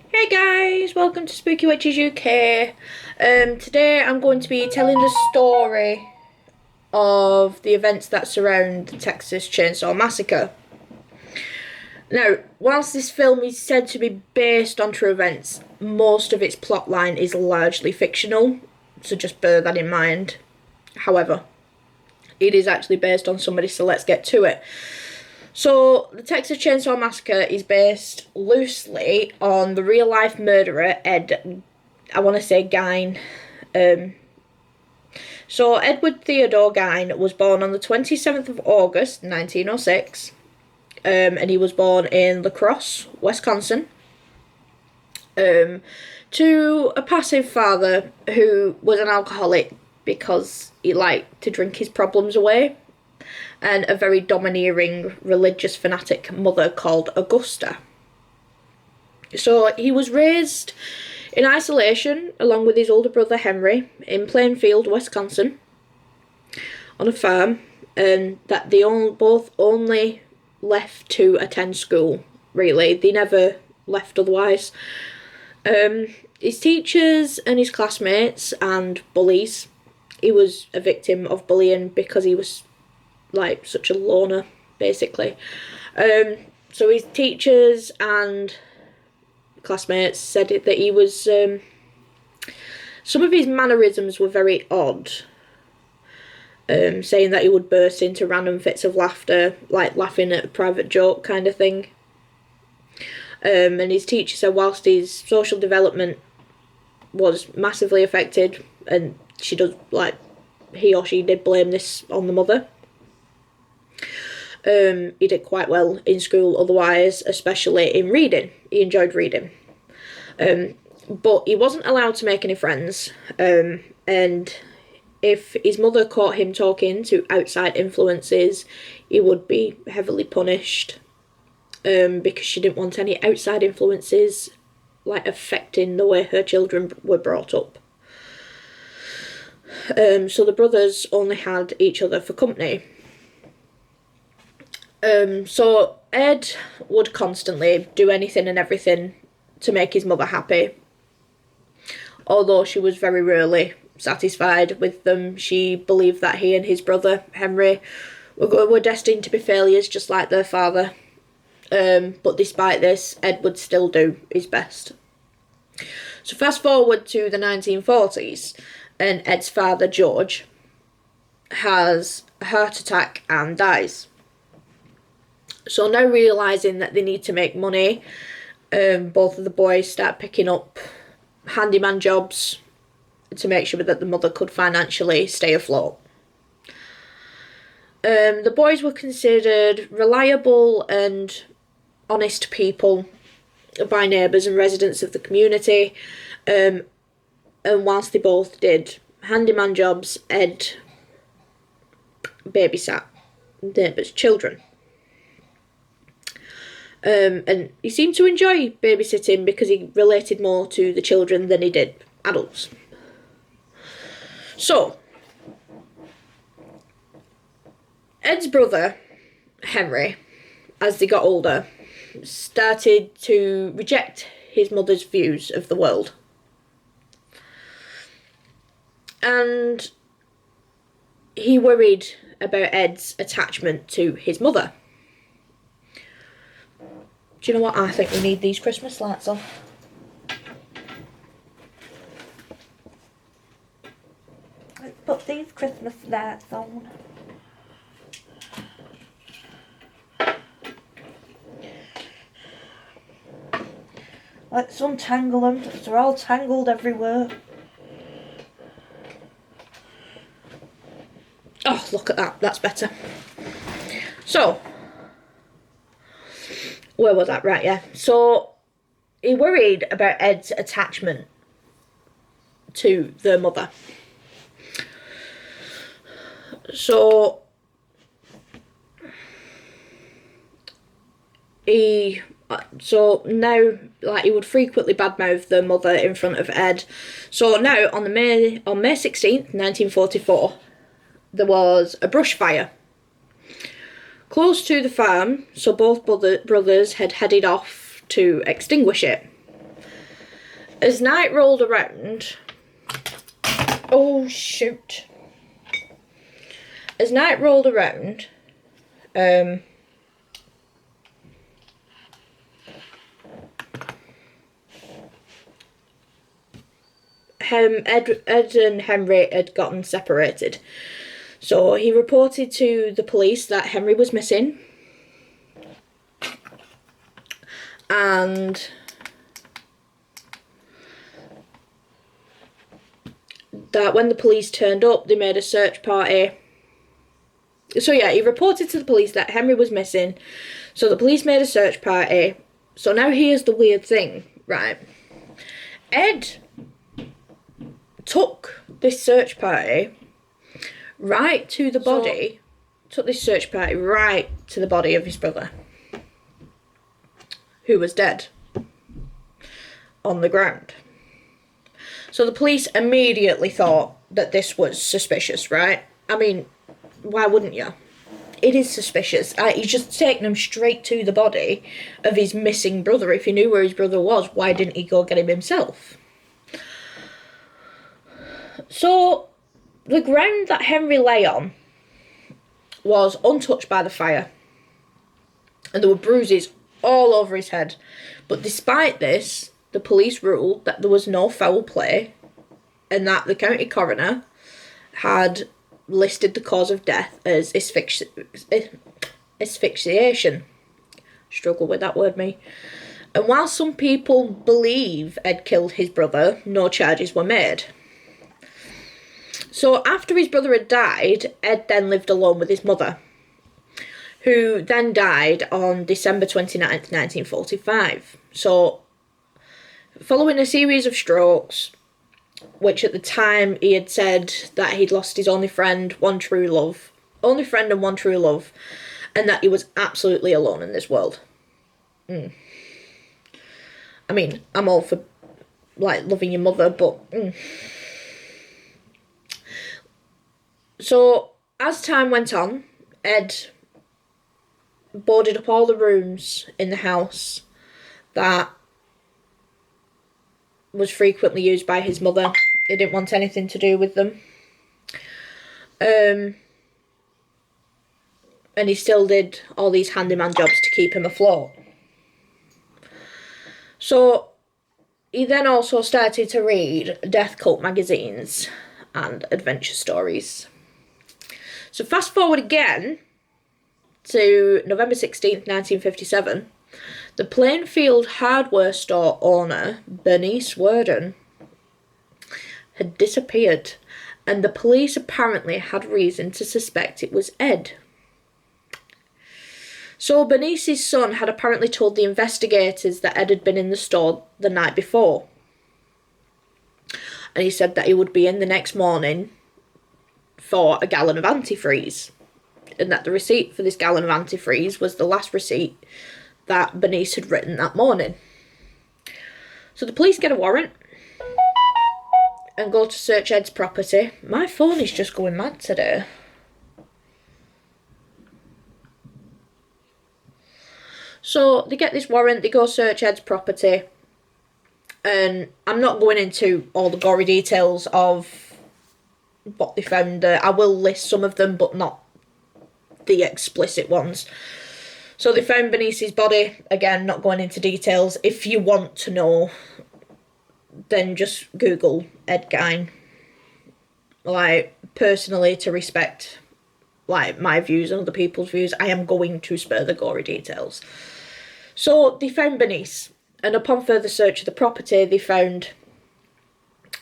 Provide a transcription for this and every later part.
Hey guys, welcome to Spooky Witches UK. Today I'm going to be telling the story of the events that surround the Texas Chainsaw Massacre. Now, whilst this film is said to be based on true events, most of its plotline is largely fictional, so just bear that in mind. However, it is actually based on somebody, so let's get to it. So, the Texas Chainsaw Massacre is based loosely on the real-life murderer, I want to say Gein. So, Edward Theodore Gein was born on the 27th of August, 1906, and he was born in La Crosse, Wisconsin, to a passive father who was an alcoholic because he liked to drink his problems away, and a very domineering religious fanatic mother called Augusta. So he was raised in isolation along with his older brother Henry in Plainfield, Wisconsin, on a farm, and that they both only left to attend school, really. They never left otherwise. His teachers and his classmates and bullies. He was a victim of bullying because he was like such a loner, basically. So his teachers and classmates said that he was some of his mannerisms were very odd, saying that he would burst into random fits of laughter, like laughing at a private joke kind of thing. And his teacher said whilst his social development was massively affected, and he or she did blame this on the mother, he did quite well in school otherwise, especially in reading. He enjoyed reading. But he wasn't allowed to make any friends. And if his mother caught him talking to outside influences, he would be heavily punished. Because she didn't want any outside influences affecting the way her children were brought up. So the brothers only had each other for company. So Ed would constantly do anything and everything to make his mother happy. Although she was very rarely satisfied with them, she believed that he and his brother Henry were destined to be failures just like their father. But despite this, Ed would still do his best. So fast forward to the 1940s, and Ed's father, George, has a heart attack and dies. So now realising that they need to make money, both of the boys start picking up handyman jobs to make sure that the mother could financially stay afloat. The boys were considered reliable and honest people by neighbours and residents of the community, and whilst they both did handyman jobs, Ed babysat neighbours' children. And he seemed to enjoy babysitting because he related more to the children than he did adults. So, Ed's brother, Henry, as they got older, started to reject his mother's views of the world. And he worried about Ed's attachment to his mother. Do you know what? I think we need these Christmas lights on. Let's put these Christmas lights on. Let's untangle them, because they're all tangled everywhere. Oh, look at that. That's better. So, where was that? Right, yeah. So, he worried about Ed's attachment to their mother. So, now, he would frequently badmouth their mother in front of Ed. So now, on May 16th, 1944, there was a brush fire close to the farm, so both brothers had headed off to extinguish it. As night rolled around... Oh, shoot. As night rolled around... Ed and Henry had gotten separated. So he reported to the police that Henry was missing. And that when the police turned up, they made a search party. So yeah, he reported to the police that Henry was missing. So the police made a search party. So now here's the weird thing, right? Ed took this search party right to the body. Took this search party right to the body of his brother, who was dead on the ground. So the police immediately thought that this was suspicious, right? I mean, why wouldn't you? It is suspicious. He's just taken him straight to the body of his missing brother. If he knew where his brother was, why didn't he go get him himself? So, the ground that Henry lay on was untouched by the fire. And there were bruises all over his head. But despite this, the police ruled that there was no foul play and that the county coroner had listed the cause of death as asphyxiation. Struggle with that word, me. And while some people believe Ed killed his brother, no charges were made. So after his brother had died, Ed then lived alone with his mother, who then died on December 29th, 1945. So, following a series of strokes, which at the time he had said that he'd lost his only friend and one true love, and that he was absolutely alone in this world. I mean, I'm all for, like, loving your mother, but... So, as time went on, Ed boarded up all the rooms in the house that was frequently used by his mother. He didn't want anything to do with them. And he still did all these handyman jobs to keep him afloat. So, he then also started to read death cult magazines and adventure stories. So fast forward again to November 16th, 1957. The Plainfield hardware store owner, Bernice Worden, had disappeared, and the police apparently had reason to suspect it was Ed. So Bernice's son had apparently told the investigators that Ed had been in the store the night before. And he said that he would be in the next morning for a gallon of antifreeze, and that the receipt for this gallon of antifreeze was the last receipt that Bernice had written that morning. So the police get a warrant and go to search Ed's property. My phone is just going mad today. So they get this warrant, they go search Ed's property, and I'm not going into all the gory details of what they found there. I will list some of them, but not the explicit ones. So they found Bernice's body. Again, not going into details. If you want to know, then just Google Ed Gein. Like, personally, to respect, like, my views and other people's views, I am going to spare the gory details. So they found Bernice, and upon further search of the property, they found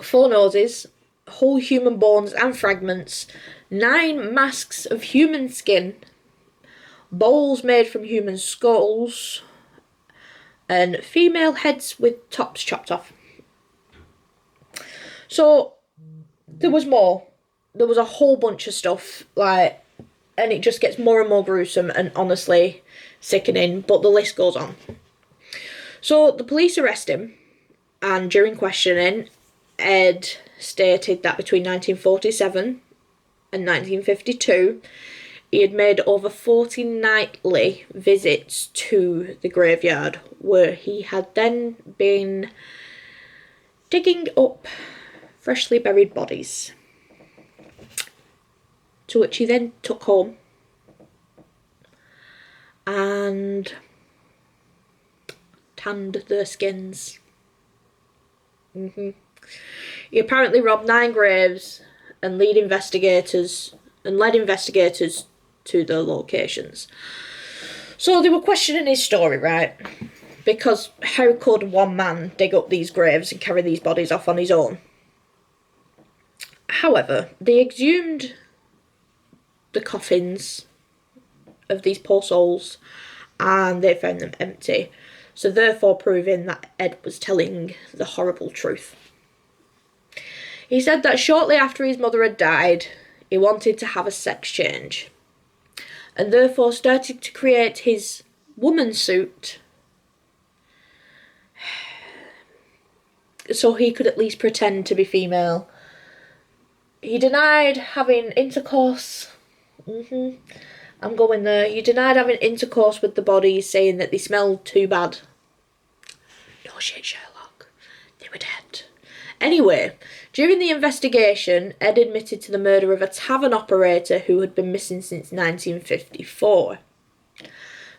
4 noses, whole human bones and fragments, 9 masks of human skin, bowls made from human skulls, and female heads with tops chopped off. So there was more. There was a whole bunch of stuff, like, and it just gets more and more gruesome and honestly sickening, but the list goes on. So the police arrest him, and during questioning, Ed stated that between 1947 and 1952, he had made over 40 nightly visits to the graveyard, where he had then been digging up freshly buried bodies, to which he then took home and tanned their skins. He apparently robbed 9 graves and led investigators to the locations. So they were questioning his story, right? Because how could one man dig up these graves and carry these bodies off on his own? However, they exhumed the coffins of these poor souls and they found them empty. So therefore proving that Ed was telling the horrible truth. He said that shortly after his mother had died, he wanted to have a sex change and therefore started to create his woman suit so he could at least pretend to be female. He denied having intercourse. I'm going there. He denied having intercourse with the bodies, saying that they smelled too bad. No shit, Sherlock. They were dead. Anyway, during the investigation, Ed admitted to the murder of a tavern operator who had been missing since 1954.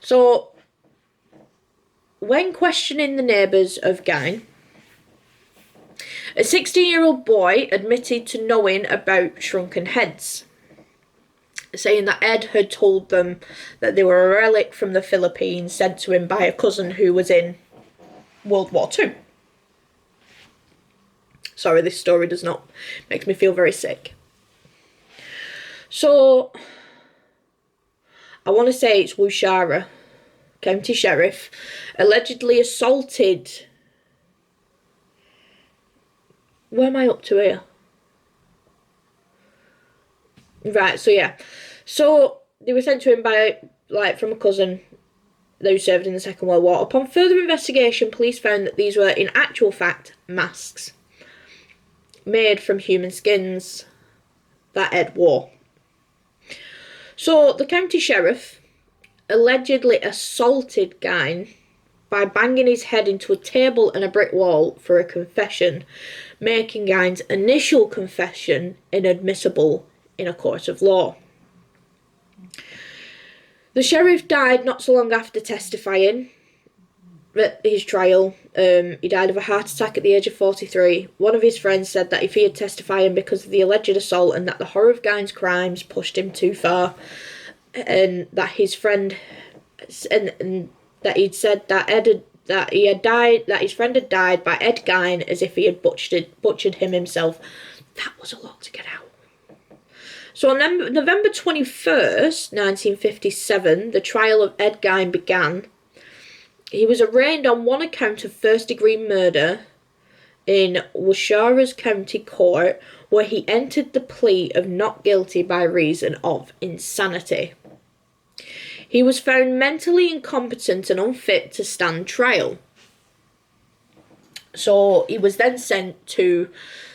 So, when questioning the neighbours of Gein, a 16-year-old boy admitted to knowing about shrunken heads, saying that Ed had told them that they were a relic from the Philippines sent to him by a cousin who was in World War II. Sorry, this story makes me feel very sick. So, I want to say it's Wushara, County Sheriff, allegedly assaulted... Where am I up to here? Right, so yeah. So, they were sent to him from a cousin who served in the Second World War. Upon further investigation, police found that these were, in actual fact, masks made from human skins that Ed wore. So, the county sheriff allegedly assaulted Gein by banging his head into a table and a brick wall for a confession, making Gein's initial confession inadmissible in a court of law. The sheriff died not so long after testifying at his trial. He died of a heart attack at the age of 43. One of his friends said that he feared testifying because of the alleged assault and that the horror of Gein's crimes pushed him too far, and that his friend and that he'd said that his friend had died by Ed Gein as if he had butchered him himself. That was a lot to get out. So on November 21st, 1957, the trial of Ed Gein began. He was arraigned on one account of first-degree murder in Wushara's County Court, where he entered the plea of not guilty by reason of insanity. He was found mentally incompetent and unfit to stand trial. So he was then sent to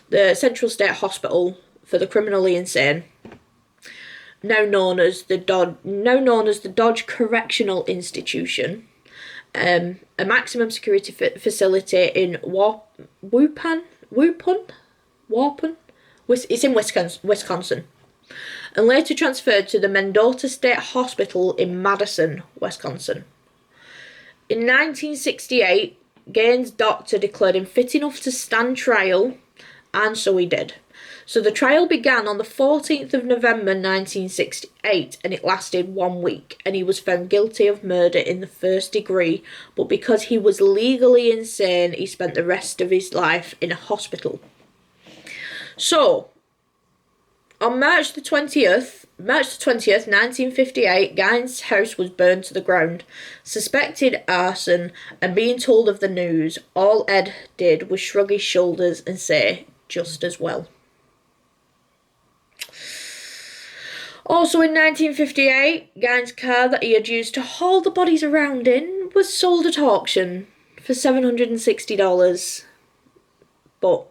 the Central State Hospital for the Criminally Insane, now known as the Dodge Correctional Institution, a maximum security facility in Waupun. It's in Wisconsin. And later transferred to the Mendota State Hospital in Madison, Wisconsin. In 1968, Gein's doctor declared him fit enough to stand trial, and so he did. So the trial began on the 14th of November 1968, and it lasted 1 week, and he was found guilty of murder in the first degree, but because he was legally insane, he spent the rest of his life in a hospital. So, on March the 20th, 1958, Gein's house was burned to the ground. Suspected arson, and being told of the news, all Ed did was shrug his shoulders and say, just as well. Also in 1958, Gein's car that he had used to haul the bodies around in was sold at auction for $760. But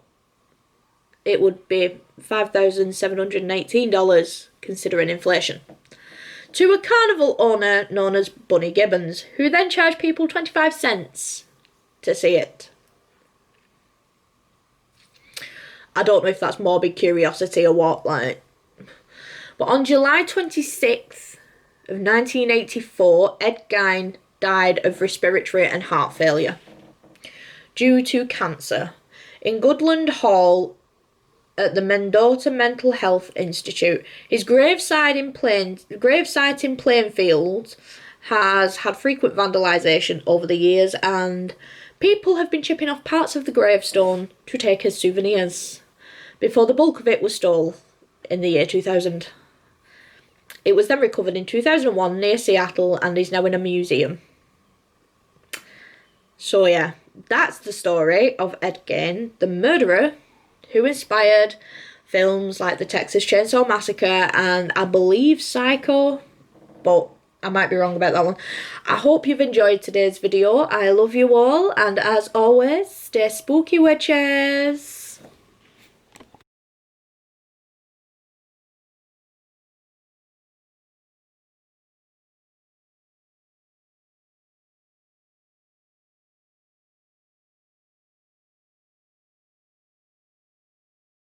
it would be $5,718 considering inflation, to a carnival owner known as Bunny Gibbons, who then charged people 25 cents to see it. I don't know if that's morbid curiosity or what, like. But on July 26th of 1984, Ed Gein died of respiratory and heart failure due to cancer in Goodland Hall at the Mendota Mental Health Institute. His gravesite in Plainfield has had frequent vandalisation over the years, and people have been chipping off parts of the gravestone to take as souvenirs, before the bulk of it was stolen in the year 2000. It was then recovered in 2001 near Seattle and is now in a museum. So yeah, that's the story of Ed Gein, the murderer who inspired films like the Texas Chainsaw Massacre and I believe Psycho, but I might be wrong about that one. I hope you've enjoyed today's video. I love you all, and as always, stay spooky, witches.